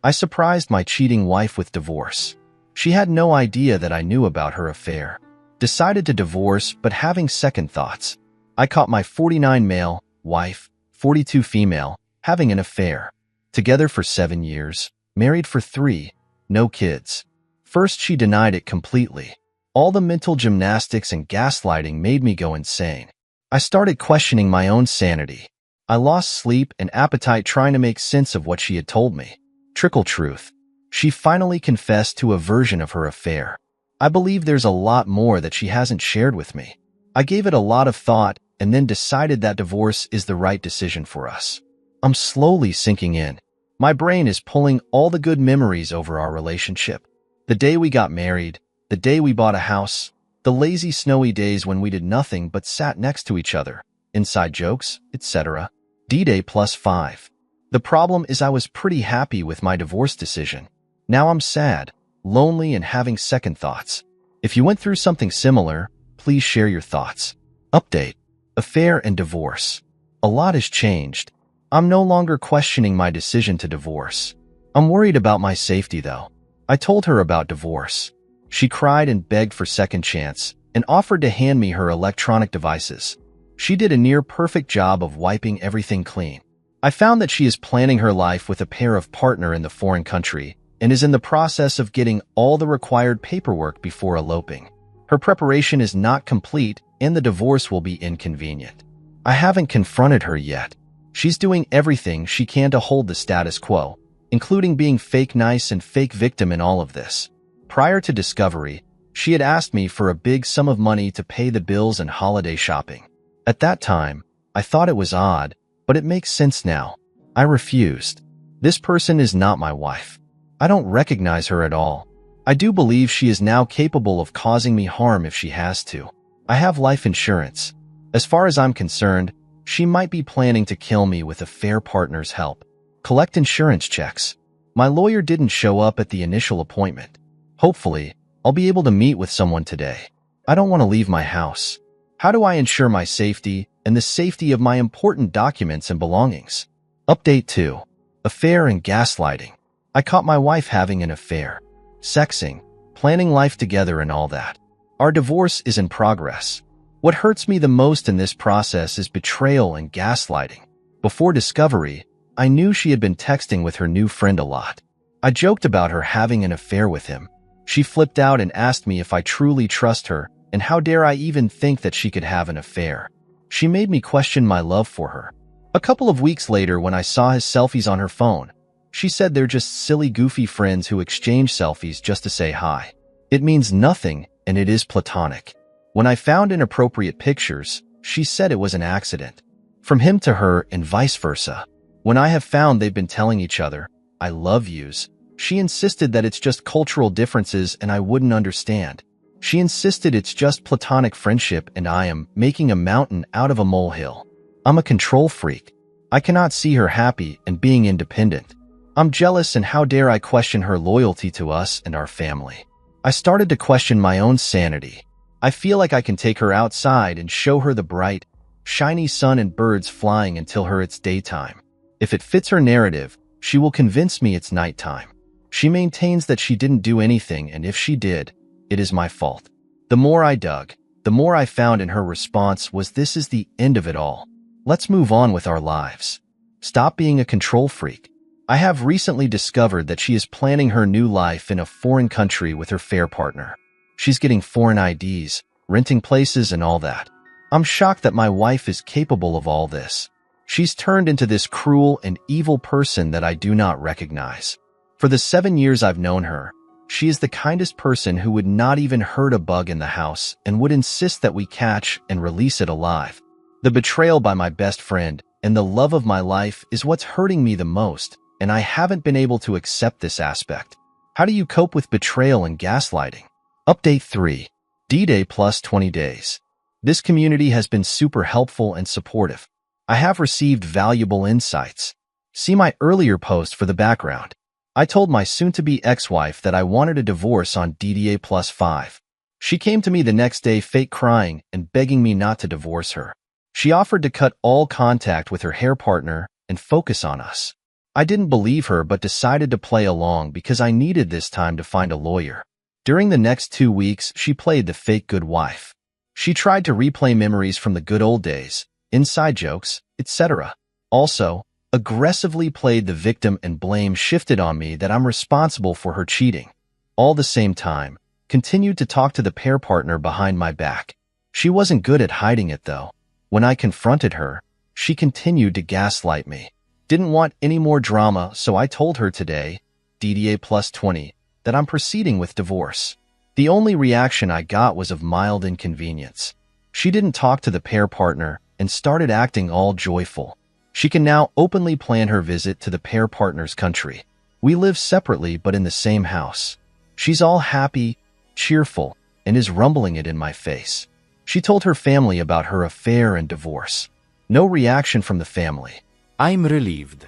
I surprised my cheating wife with divorce. She had no idea that I knew about her affair. Decided to divorce, but having second thoughts. I caught my 49 male wife, 42 female, having an affair. Together for 7 years, married for 3, no kids. First, she denied it completely. All the mental gymnastics and gaslighting made me go insane. I started questioning my own sanity. I lost sleep and appetite trying to make sense of what she had told me. Trickle truth. She finally confessed to a version of her affair. I believe there's a lot more that she hasn't shared with me. I gave it a lot of thought and then decided that divorce is the right decision for us. I'm slowly sinking in. My brain is pulling all the good memories over our relationship. The day we got married, the day we bought a house, the lazy snowy days when we did nothing but sat next to each other, inside jokes, etc. D-Day +5. The problem is I was pretty happy with my divorce decision. Now I'm sad, lonely, and having second thoughts. If you went through something similar, please share your thoughts. Update. Affair and divorce. A lot has changed. I'm no longer questioning my decision to divorce. I'm worried about my safety though. I told her about divorce. She cried and begged for second chance and offered to hand me her electronic devices. She did a near-perfect job of wiping everything clean. I found that she is planning her life with a pair of partner in the foreign country and is in the process of getting all the required paperwork before eloping. Her preparation is not complete and the divorce will be inconvenient. I haven't confronted her yet. She's doing everything she can to hold the status quo, including being fake nice and fake victim in all of this. Prior to discovery, she had asked me for a big sum of money to pay the bills and holiday shopping. At that time, I thought it was odd, but it makes sense now. I refused. This person is not my wife. I don't recognize her at all. I do believe she is now capable of causing me harm if she has to. I have life insurance. As far as I'm concerned, she might be planning to kill me with a fair partner's help. Collect insurance checks. My lawyer didn't show up at the initial appointment. Hopefully, I'll be able to meet with someone today. I don't want to leave my house. How do I ensure my safety and the safety of my important documents and belongings? Update 2. Affair and gaslighting. I caught my wife having an affair. Sexing, planning life together and all that. Our divorce is in progress. What hurts me the most in this process is betrayal and gaslighting. Before discovery, I knew she had been texting with her new friend a lot. I joked about her having an affair with him. She flipped out and asked me if I truly trust her, and how dare I even think that she could have an affair. She made me question my love for her. A couple of weeks later, when I saw his selfies on her phone, she said they're just silly, goofy friends who exchange selfies just to say hi. It means nothing, and it is platonic. When I found inappropriate pictures, she said it was an accident. From him to her and vice versa. When I have found they've been telling each other, I love yous, she insisted that it's just cultural differences and I wouldn't understand. She insisted it's just platonic friendship and I am making a mountain out of a molehill. I'm a control freak. I cannot see her happy and being independent. I'm jealous, and how dare I question her loyalty to us and our family. I started to question my own sanity. I feel like I can take her outside and show her the bright, shiny sun and birds flying and tell her it's daytime. If it fits her narrative, she will convince me it's nighttime. She maintains that she didn't do anything, and if she did, it is my fault. The more I dug, the more I found in her response was, this is the end of it all. Let's move on with our lives. Stop being a control freak. I have recently discovered that she is planning her new life in a foreign country with her fair partner. She's getting foreign IDs, renting places and all that. I'm shocked that my wife is capable of all this. She's turned into this cruel and evil person that I do not recognize. For the 7 years I've known her, she is the kindest person who would not even hurt a bug in the house and would insist that we catch and release it alive. The betrayal by my best friend and the love of my life is what's hurting me the most, and I haven't been able to accept this aspect. How do you cope with betrayal and gaslighting? Update 3. D-Day plus 20 days. This community has been super helpful and supportive. I have received valuable insights. See my earlier post for the background. I told my soon-to-be ex-wife that I wanted a divorce on D-Day +5. She came to me the next day fake crying and begging me not to divorce her. She offered to cut all contact with her hair partner and focus on us. I didn't believe her but decided to play along because I needed this time to find a lawyer. During the next 2 weeks, she played the fake good wife. She tried to replay memories from the good old days, inside jokes, etc. Also, aggressively played the victim and blame shifted on me that I'm responsible for her cheating. All the same time, continued to talk to the pair partner behind my back. She wasn't good at hiding it though. When I confronted her, she continued to gaslight me. Didn't want any more drama, so I told her today, DDA plus 20, that I'm proceeding with divorce. The only reaction I got was of mild inconvenience. She didn't talk to the pair partner and started acting all joyful. She can now openly plan her visit to the pair partner's country. We live separately but in the same house. She's all happy, cheerful, and is rumbling it in my face. She told her family about her affair and divorce. No reaction from the family. I'm relieved.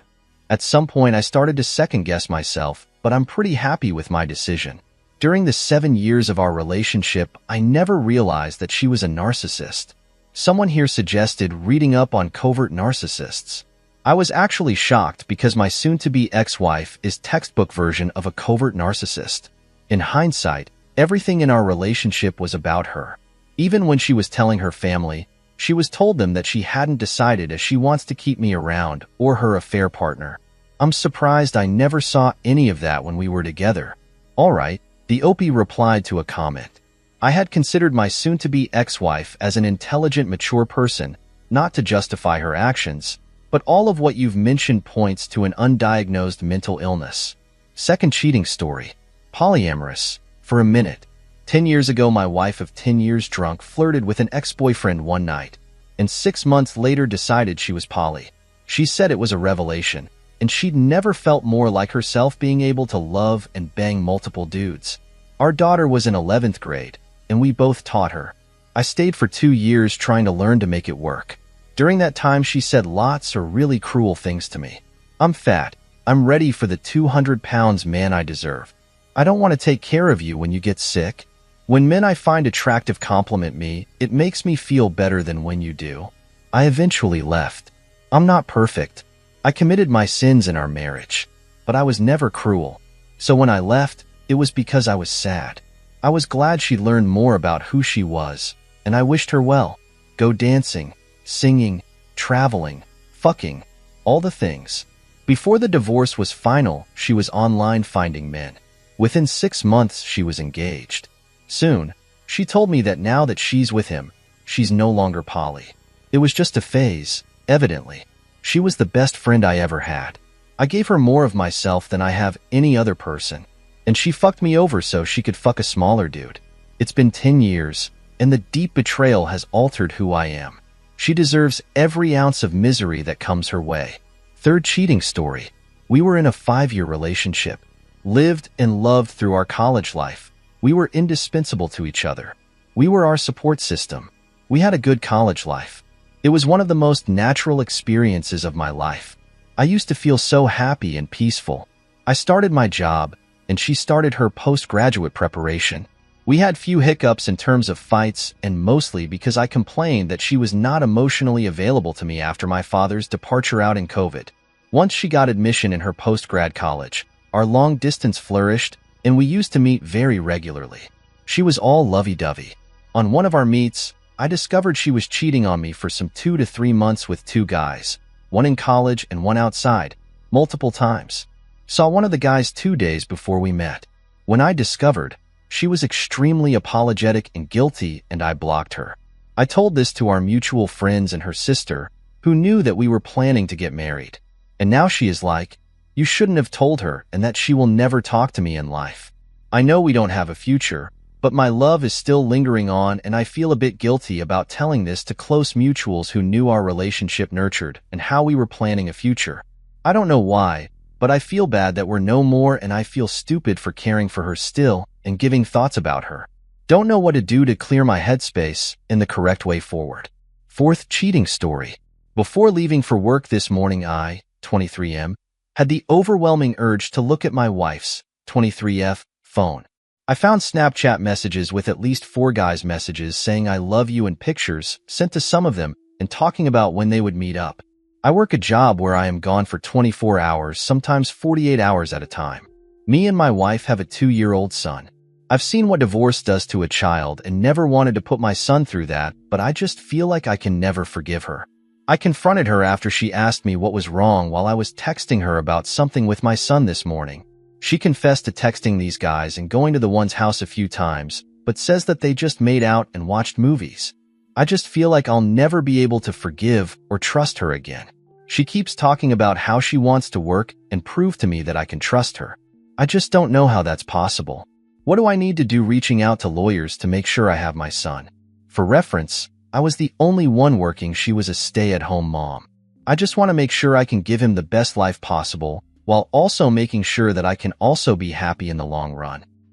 At some point I started to second-guess myself, but I'm pretty happy with my decision. During the 7 years of our relationship, I never realized that she was a narcissist. Someone here suggested reading up on covert narcissists. I was actually shocked because my soon-to-be ex-wife is textbook version of a covert narcissist. In hindsight, everything in our relationship was about her. Even when she was telling her family, she was told them that she hadn't decided as she wants to keep me around or her affair partner. I'm surprised I never saw any of that when we were together. All right, the OP replied to a comment. I had considered my soon-to-be ex-wife as an intelligent, mature person, not to justify her actions, but all of what you've mentioned points to an undiagnosed mental illness. Second cheating story. Polyamorous. For a minute. 10 years ago, my wife of 10 years drunk flirted with an ex-boyfriend one night, and 6 months later decided she was poly. She said it was a revelation, and she'd never felt more like herself being able to love and bang multiple dudes. Our daughter was in 11th grade, and we both taught her. I stayed for 2 years trying to learn to make it work. During that time, she said lots of really cruel things to me. I'm fat. I'm ready for the 200 pounds man I deserve. I don't want to take care of you when you get sick. When men I find attractive compliment me, it makes me feel better than when you do. I eventually left. I'm not perfect. I committed my sins in our marriage, but I was never cruel. So when I left, it was because I was sad. I was glad she learned more about who she was, and I wished her well. Go dancing, singing, traveling, fucking, all the things. Before the divorce was final, she was online finding men. Within 6 months, she was engaged. Soon, she told me that now that she's with him, she's no longer poly. It was just a phase, evidently. She was the best friend I ever had. I gave her more of myself than I have any other person, and she fucked me over so she could fuck a smaller dude. It's been 10 years, and the deep betrayal has altered who I am. She deserves every ounce of misery that comes her way. Third cheating story. We were in a 5-year relationship, lived and loved through our college life. We were indispensable to each other. We were our support system. We had a good college life. It was one of the most natural experiences of my life. I used to feel so happy and peaceful. I started my job, and she started her postgraduate preparation. We had few hiccups in terms of fights, and mostly because I complained that she was not emotionally available to me after my father's departure out in COVID. Once she got admission in her postgrad college, our long distance flourished, and we used to meet very regularly. She was all lovey-dovey. On one of our meets, I discovered she was cheating on me for some 2 to 3 months with 2 guys, one in college and one outside, multiple times. Saw one of the guys 2 days before we met. When I discovered, she was extremely apologetic and guilty, and I blocked her. I told this to our mutual friends and her sister, who knew that we were planning to get married. And now she is like, you shouldn't have told her, and that she will never talk to me in life. I know we don't have a future, but my love is still lingering on, and I feel a bit guilty about telling this to close mutuals who knew our relationship nurtured and how we were planning a future. I don't know why, but I feel bad that we're no more, and I feel stupid for caring for her still and giving thoughts about her. Don't know what to do to clear my headspace in the correct way forward. Fourth cheating story. Before leaving for work this morning, I, 23M, had the overwhelming urge to look at my wife's, 23F, phone. I found Snapchat messages with at least 4 guys' messages saying I love you and pictures sent to some of them and talking about when they would meet up. I work a job where I am gone for 24 hours, sometimes 48 hours at a time. Me and my wife have a 2-year-old son. I've seen what divorce does to a child and never wanted to put my son through that, but I just feel like I can never forgive her. I confronted her after she asked me what was wrong while I was texting her about something with my son this morning. She confessed to texting these guys and going to the one's house a few times, but says that they just made out and watched movies. I just feel like I'll never be able to forgive or trust her again. She keeps talking about how she wants to work and prove to me that I can trust her. I just don't know how that's possible. What do I need to do reaching out to lawyers to make sure I have my son? For reference, I was the only one working. She was a stay-at-home mom. I just want to make sure I can give him the best life possible, while also making sure that I can also be happy in the long run.